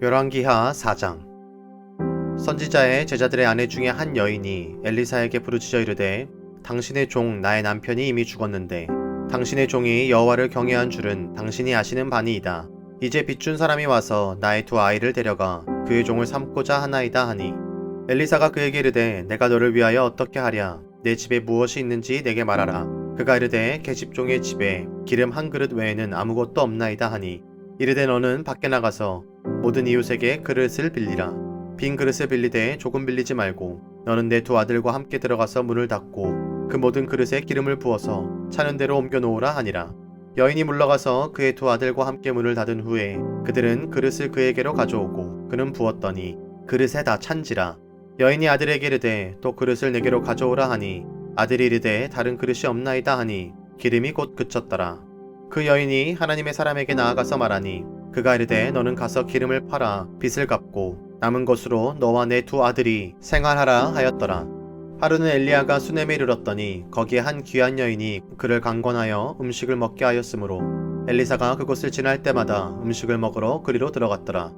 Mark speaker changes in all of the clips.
Speaker 1: 열왕기하 4장. 선지자의 제자들의 아내 중에 한 여인이 엘리사에게 부르짖어 이르되 당신의 종 나의 남편이 이미 죽었는데 당신의 종이 여호와를 경외한 줄은 당신이 아시는 바니이다. 이제 빚준 사람이 와서 나의 두 아이를 데려가 그의 종을 삼고자 하나이다 하니 엘리사가 그에게 이르되 내가 너를 위하여 어떻게 하랴. 내 집에 무엇이 있는지 내게 말하라. 그가 이르되 계집종의 집에 기름 한 그릇 외에는 아무것도 없나이다 하니 이르되 너는 밖에 나가서 모든 이웃에게 그릇을 빌리라. 빈 그릇을 빌리되 조금 빌리지 말고 너는 내 두 아들과 함께 들어가서 문을 닫고 그 모든 그릇에 기름을 부어서 차는 대로 옮겨 놓으라 하니라. 여인이 물러가서 그의 두 아들과 함께 문을 닫은 후에 그들은 그릇을 그에게로 가져오고 그는 부었더니 그릇에 다 찬지라. 여인이 아들에게 이르되 또 그릇을 내게로 가져오라 하니 아들이 이르되 다른 그릇이 없나이다 하니 기름이 곧 그쳤더라. 그 여인이 하나님의 사람에게 나아가서 말하니 그가 이르되 너는 가서 기름을 팔아 빚을 갚고 남은 것으로 너와 내 두 아들이 생활하라 하였더라. 하루는 엘리야가 수넴에 이르렀더니 거기에 한 귀한 여인이 그를 강권하여 음식을 먹게 하였으므로 엘리사가 그곳을 지날 때마다 음식을 먹으러 그리로 들어갔더라.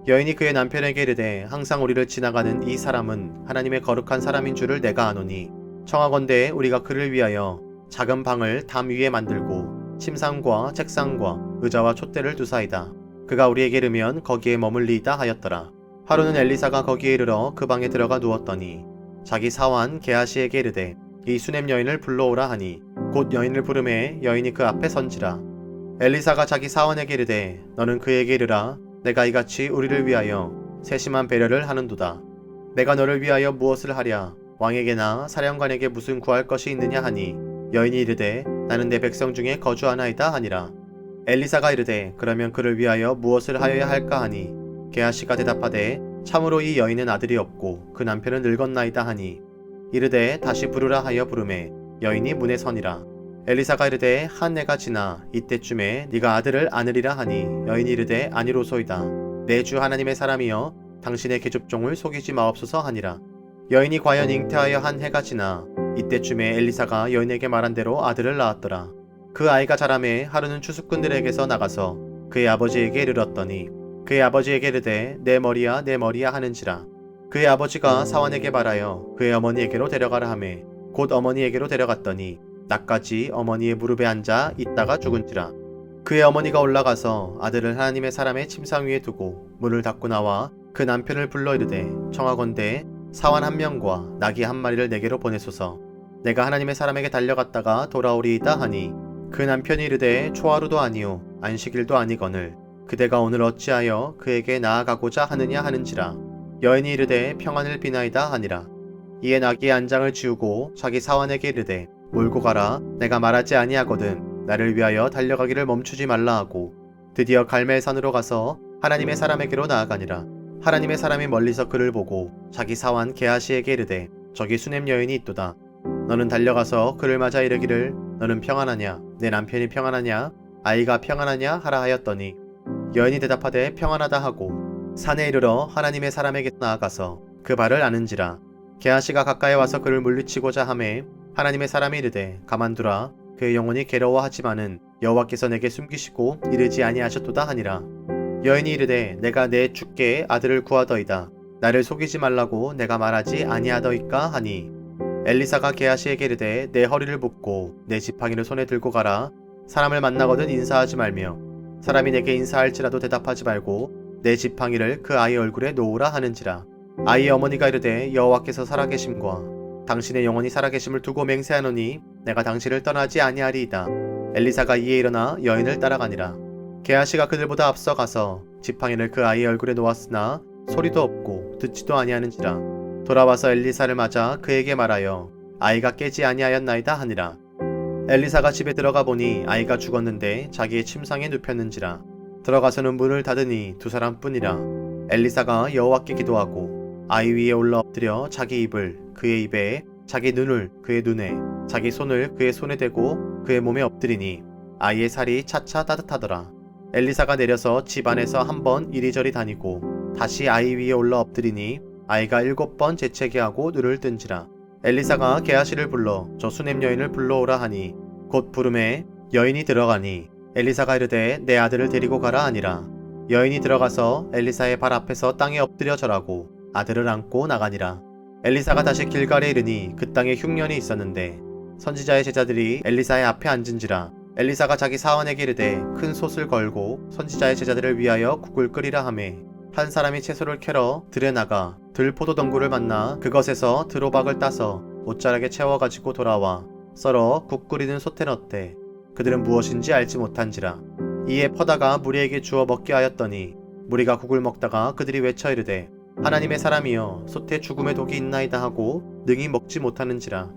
Speaker 1: 여인이 그의 남편에게 이르되 항상 우리를 지나가는 이 사람은 하나님의 거룩한 사람인 줄을 내가 아노니 청하건대 우리가 그를 위하여 작은 방을 담 위에 만들고 침상과 책상과 의자와 촛대를 두사이다. 그가 우리에게 이르면 거기에 머물리이다 하였더라. 하루는 엘리사가 거기에 이르러 그 방에 들어가 누웠더니 자기 사환 게하시에게 이르되 이 수넴 여인을 불러오라 하니 곧 여인을 부르매 여인이 그 앞에 선지라. 엘리사가 자기 사환에게 이르되 너는 그에게 이르라. 내가 이같이 우리를 위하여 세심한 배려를 하는도다. 내가 너를 위하여 무엇을 하랴. 왕에게나 사령관에게 무슨 구할 것이 있느냐 하니 여인이 이르되 나는 내 백성 중에 거주하나이다 하니라. 엘리사가 이르되 그러면 그를 위하여 무엇을 하여야 할까 하니 게하시가 대답하되 참으로 이 여인은 아들이 없고 그 남편은 늙었나이다 하니 이르되 다시 부르라 하여 부르매 여인이 문에 서니라. 엘리사가 이르되 한 해가 지나 이때쯤에 네가 아들을 안으리라 하니 여인이 이르되 아니로소이다. 내 주 하나님의 사람이여 당신의 계집종을 속이지 마옵소서 하니라. 여인이 과연 잉태하여 한 해가 지나 이때쯤에 엘리사가 여인에게 말한 대로 아들을 낳았더라. 그 아이가 자라매 하루는 추수꾼들에게서 나가서 그의 아버지에게 이르렀더니 그의 아버지에게 이르되 내 머리야 내 머리야 하는지라. 그의 아버지가 사환에게 말하여 그의 어머니에게로 데려가라 하매 곧 어머니에게로 데려갔더니 낮까지 어머니의 무릎에 앉아 있다가 죽은지라. 그의 어머니가 올라가서 아들을 하나님의 사람의 침상 위에 두고 문을 닫고 나와 그 남편을 불러 이르되 청하건대 사환 한 명과 나귀 한 마리를 내게로 보내소서. 내가 하나님의 사람에게 달려갔다가 돌아오리이다 하니 그 남편이 이르되 초하루도 아니요 안식일도 아니거늘 그대가 오늘 어찌하여 그에게 나아가고자 하느냐 하는지라. 여인이 이르되 평안을 비나이다 하니라. 이에 나귀의 안장을 지우고 자기 사환에게 이르되 몰고 가라. 내가 말하지 아니하거든 나를 위하여 달려가기를 멈추지 말라 하고 드디어 갈멜산으로 가서 하나님의 사람에게로 나아가니라. 하나님의 사람이 멀리서 그를 보고 자기 사환 게하시에게 이르되 저기 수넴 여인이 있도다. 너는 달려가서 그를 맞아 이르기를 너는 평안하냐 내 남편이 평안하냐 아이가 평안하냐 하라 하였더니 여인이 대답하되 평안하다 하고 산에 이르러 하나님의 사람에게 나아가서 그 발을 아는지라. 게하시가 가까이 와서 그를 물리치고자 하매 하나님의 사람이 이르되 가만두라. 그의 영혼이 괴로워하지만은 여호와께서 내게 숨기시고 이르지 아니하셨도다 하니라. 여인이 이르되 내가 내 주께 아들을 구하더이다. 나를 속이지 말라고 내가 말하지 아니하더이까 하니 엘리사가 게하시에게 이르되 내 허리를 묶고 내 지팡이를 손에 들고 가라. 사람을 만나거든 인사하지 말며 사람이 내게 인사할지라도 대답하지 말고 내 지팡이를 그 아이 얼굴에 놓으라 하는지라. 아이의 어머니가 이르되 여호와께서 살아계심과 당신의 영혼이 살아계심을 두고 맹세하노니 내가 당신을 떠나지 아니하리이다. 엘리사가 이에 일어나 여인을 따라가니라. 게하시가 그들보다 앞서 가서 지팡이를 그 아이의 얼굴에 놓았으나 소리도 없고 듣지도 아니하는지라. 돌아와서 엘리사를 맞아 그에게 말하여 아이가 깨지 아니하였나이다 하니라. 엘리사가 집에 들어가 보니 아이가 죽었는데 자기의 침상에 눕혔는지라. 들어가서는 문을 닫으니 두 사람뿐이라. 엘리사가 여호와께 기도하고 아이 위에 올라 엎드려 자기 입을 그의 입에 자기 눈을 그의 눈에 자기 손을 그의 손에 대고 그의 몸에 엎드리니 아이의 살이 차차 따뜻하더라. 엘리사가 내려서 집 안에서 한 번 이리저리 다니고 다시 아이 위에 올라 엎드리니 아이가 7번 재채기 하고 눈을 뜬지라. 엘리사가 게하시를 불러 저 수넴 여인을 불러오라 하니 곧 부름에 여인이 들어가니 엘리사가 이르되 내 아들을 데리고 가라 하니라. 여인이 들어가서 엘리사의 발 앞에서 땅에 엎드려 절하고 아들을 안고 나가니라. 엘리사가 다시 길갈에 이르니 그 땅에 흉년이 있었는데 선지자의 제자들이 엘리사의 앞에 앉은지라. 엘리사가 자기 사원에게 이르되 큰 솥을 걸고 선지자의 제자들을 위하여 국을 끓이라 하매 한 사람이 채소를 캐러 들에 나가 들포도 덩굴을 만나 그것에서 들호박을 따서 옷자락에 채워가지고 돌아와 썰어 국 끓이는 솥에 넣되 그들은 무엇인지 알지 못한지라. 이에 퍼다가 무리에게 주어 먹게 하였더니 무리가 국을 먹다가 그들이 외쳐 이르되 하나님의 사람이여 솥에 죽음의 독이 있나이다 하고 능히 먹지 못하는지라.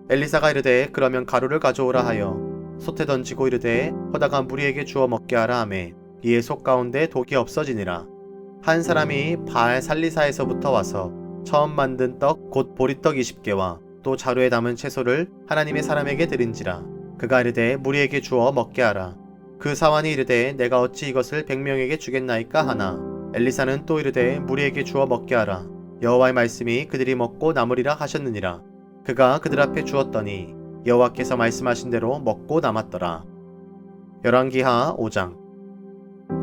Speaker 1: 엘리사가 이르되 그러면 가루를 가져오라 하여 솥에 던지고 이르되 퍼다가 무리에게 주어 먹게 하라 하매 이에 솥 가운데 독이 없어지니라. 한 사람이 바알 살리사에서부터 와서 처음 만든 떡 곧 보리떡 20개와 또 자루에 담은 채소를 하나님의 사람에게 드린지라. 그가 이르되 무리에게 주어 먹게 하라. 그 사환이 이르되 내가 어찌 이것을 100명에게 주겠나이까 하나 엘리사는 또 이르되 무리에게 주어 먹게 하라. 여호와의 말씀이 그들이 먹고 남으리라 하셨느니라. 그가 그들 앞에 주었더니 여호와께서 말씀하신 대로 먹고 남았더라. 열왕기하 5장.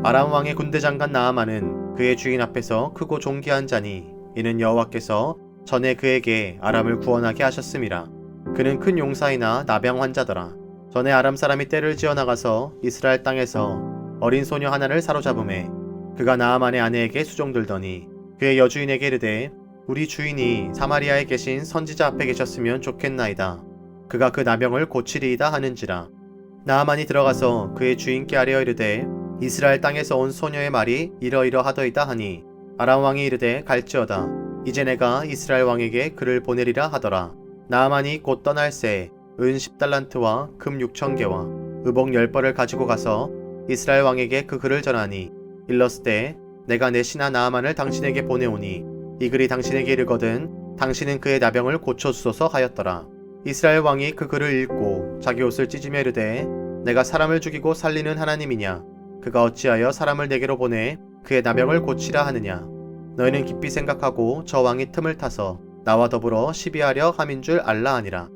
Speaker 1: 아람 왕의 군대 장관 나아만은 그의 주인 앞에서 크고 존귀한 자니 이는 여호와께서 전에 그에게 아람을 구원하게 하셨음이라. 그는 큰 용사이나 나병 환자더라. 전에 아람 사람이 떼를 지어 나가서 이스라엘 땅에서 어린 소녀 하나를 사로잡음에 그가 나아만의 아내에게 수종들더니 그의 여주인에게 이르되 우리 주인이 사마리아에 계신 선지자 앞에 계셨으면 좋겠나이다. 그가 그 나병을 고치리이다 하는지라. 나아만이 들어가서 그의 주인께 아뢰어 이르되 이스라엘 땅에서 온 소녀의 말이 이러이러하더이다 하니 아람 왕이 이르되 갈지어다. 이제 내가 이스라엘 왕에게 그를 보내리라 하더라. 나아만이 곧 떠날새 은 10달란트와 금 6,000개와 의복 10벌을 가지고 가서 이스라엘 왕에게 그 글을 전하니 일렀을 내가 내 신하 나아만을 당신에게 보내오니 이 글이 당신에게 이르거든 당신은 그의 나병을 고쳐주소서 하였더라. 이스라엘 왕이 그 글을 읽고 자기 옷을 찢으며 이르되 내가 사람을 죽이고 살리는 하나님이냐. 그가 어찌하여 사람을 내게로 보내 그의 나병을 고치라 하느냐. 너희는 깊이 생각하고 저 왕이 틈을 타서 나와 더불어 시비하려 함인 줄 알라 하니라.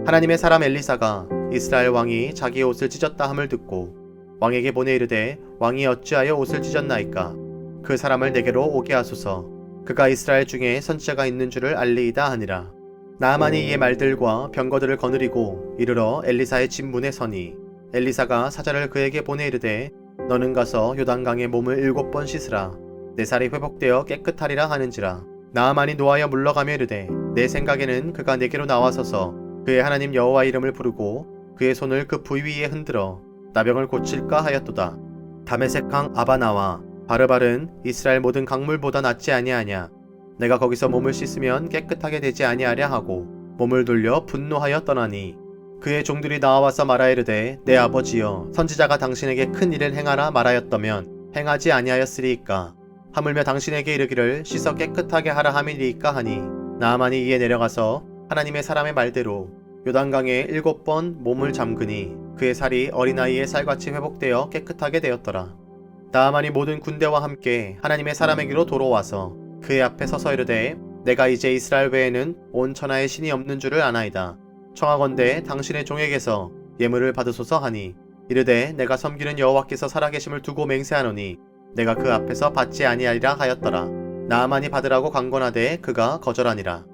Speaker 1: 하나님의 사람 엘리사가 이스라엘 왕이 자기의 옷을 찢었다 함을 듣고 왕에게 보내 이르되 왕이 어찌하여 옷을 찢었나이까. 그 사람을 내게로 오게 하소서. 그가 이스라엘 중에 선지자가 있는 줄을 알리이다 하니라. 나아만이 이의 말들과 병거들을 거느리고 이르러 엘리사의 집 문에 서니 엘리사가 사자를 그에게 보내 이르되 너는 가서 요단강에 몸을 7번 씻으라. 내 살이 회복되어 깨끗하리라 하는지라. 나아만이 노하여 물러가며 이르되 내 생각에는 그가 내게로 나와서서 그의 하나님 여호와 이름을 부르고 그의 손을 그 부위 위에 흔들어 나병을 고칠까 하였도다. 다메섹강 아바나와 바르발은 이스라엘 모든 강물보다 낫지 아니하냐. 내가 거기서 몸을 씻으면 깨끗하게 되지 아니하랴 하고 몸을 돌려 분노하여 떠나니 그의 종들이 나와서 말하이르되 내 아버지여 선지자가 당신에게 큰 일을 행하라 말하였다면 행하지 아니하였으리이까. 하물며 당신에게 이르기를 씻어 깨끗하게 하라 함이리이까 하니 나아만이 이에 내려가서 하나님의 사람의 말대로 요단강에 7번 몸을 잠그니 그의 살이 어린아이의 살같이 회복되어 깨끗하게 되었더라. 나아만이 모든 군대와 함께 하나님의 사람에게로 돌아와서 그의 앞에 서서 이르되 내가 이제 이스라엘 외에는 온 천하에 신이 없는 줄을 아나이다. 청하건대 당신의 종에게서 예물을 받으소서 하니 이르되 내가 섬기는 여호와께서 살아계심을 두고 맹세하노니 내가 그 앞에서 받지 아니하리라 하였더라. 나아만이 받으라고 강권하되 그가 거절하니라.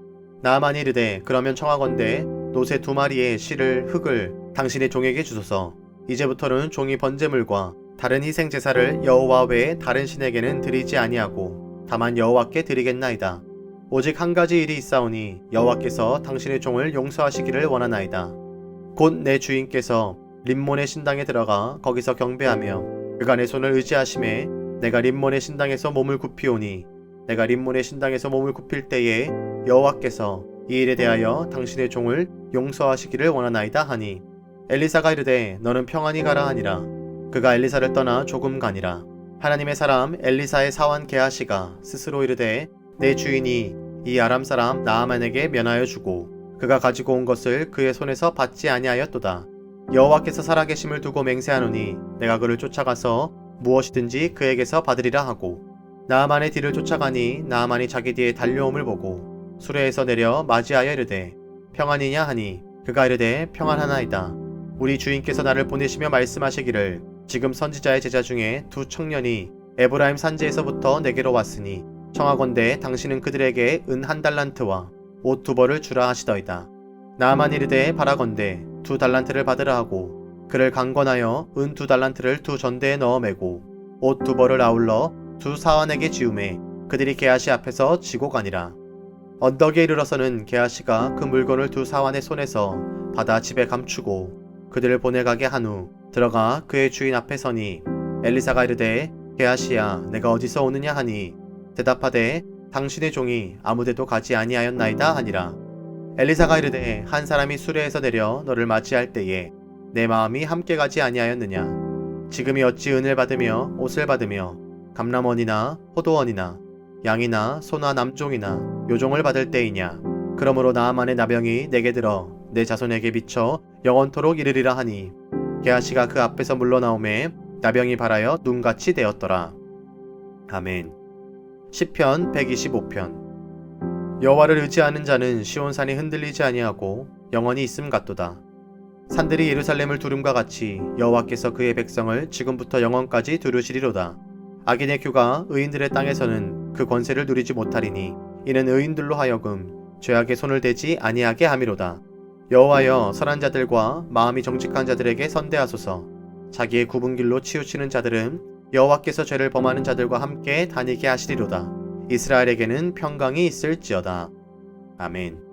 Speaker 1: 나아만이 이르되 그러면 청하건대 노새 2마리의 실을 흙을 당신의 종에게 주소서. 이제부터는 종이 번제물과 다른 희생 제사를 여호와 외에 다른 신에게는 드리지 아니하고 다만 여호와께 드리겠나이다. 오직 한 가지 일이 있사오니 여호와께서 당신의 종을 용서하시기를 원하나이다. 곧 내 주인께서 림몬의 신당에 들어가 거기서 경배하며 그가 내 손을 의지하심에 내가 림몬의 신당에서 몸을 굽히오니 내가 림몬의 신당에서 몸을 굽힐 때에 여호와께서 이 일에 대하여 당신의 종을 용서하시기를 원하나이다 하니 엘리사가 이르되 너는 평안히 가라 하니라. 그가 엘리사를 떠나 조금 가니라. 하나님의 사람 엘리사의 사환 게하시가 스스로 이르되 내 주인이 이 아람 사람 나아만에게 면하여 주고 그가 가지고 온 것을 그의 손에서 받지 아니하였도다. 여호와께서 살아계심을 두고 맹세하노니 내가 그를 쫓아가서 무엇이든지 그에게서 받으리라 하고 나아만의 뒤를 쫓아가니 나아만이 자기 뒤에 달려옴을 보고 수레에서 내려 맞이하여 이르되 평안이냐 하니 그가 이르되 평안하나이다. 우리 주인께서 나를 보내시며 말씀하시기를 지금 선지자의 제자 중에 2 청년이 에브라임 산지에서부터 내게로 왔으니 청하건대 당신은 그들에게 은 1달란트와 옷 2벌을 주라 하시더이다. 나아만이 이르되 바라건대 2달란트를 받으라 하고 그를 강권하여 은 2달란트를 2전대에 넣어 매고 옷 2벌을 아울러 2사환에게 지우매 그들이 게하시 앞에서 지고 가니라. 언덕에 이르러서는 게하시가 그 물건을 2사환의 손에서 받아 집에 감추고 그들을 보내가게 한 후 들어가 그의 주인 앞에 서니 엘리사가 이르되 게하시야 내가 어디서 오느냐 하니 대답하되 당신의 종이 아무데도 가지 아니하였나이다 하니라. 엘리사가 이르되 한 사람이 수레에서 내려 너를 맞이할 때에 내 마음이 함께 가지 아니하였느냐. 지금이 어찌 은을 받으며 옷을 받으며 감람원이나 포도원이나 양이나 소나 남종이나 요종을 받을 때이냐. 그러므로 나아만의 나병이 내게 들어 내 자손에게 미쳐 영원토록 이르리라 하니 게하시가 그 앞에서 물러나오매 나병이 발하여 눈같이 되었더라. 아멘. 시편 125편. 여호와를 의지하는 자는 시온산이 흔들리지 아니하고 영원히 있음 같도다. 산들이 예루살렘을 두름과 같이 여호와께서 그의 백성을 지금부터 영원까지 두르시리로다. 악인의 규가 의인들의 땅에서는 그 권세를 누리지 못하리니 이는 의인들로 하여금 죄악의 손을 대지 아니하게 함이로다. 여호와여 선한 자들과 마음이 정직한 자들에게 선대하소서. 자기의 굽은 길로 치우치는 자들은 여호와께서 죄를 범하는 자들과 함께 다니게 하시리로다. 이스라엘에게는 평강이 있을지어다. 아멘.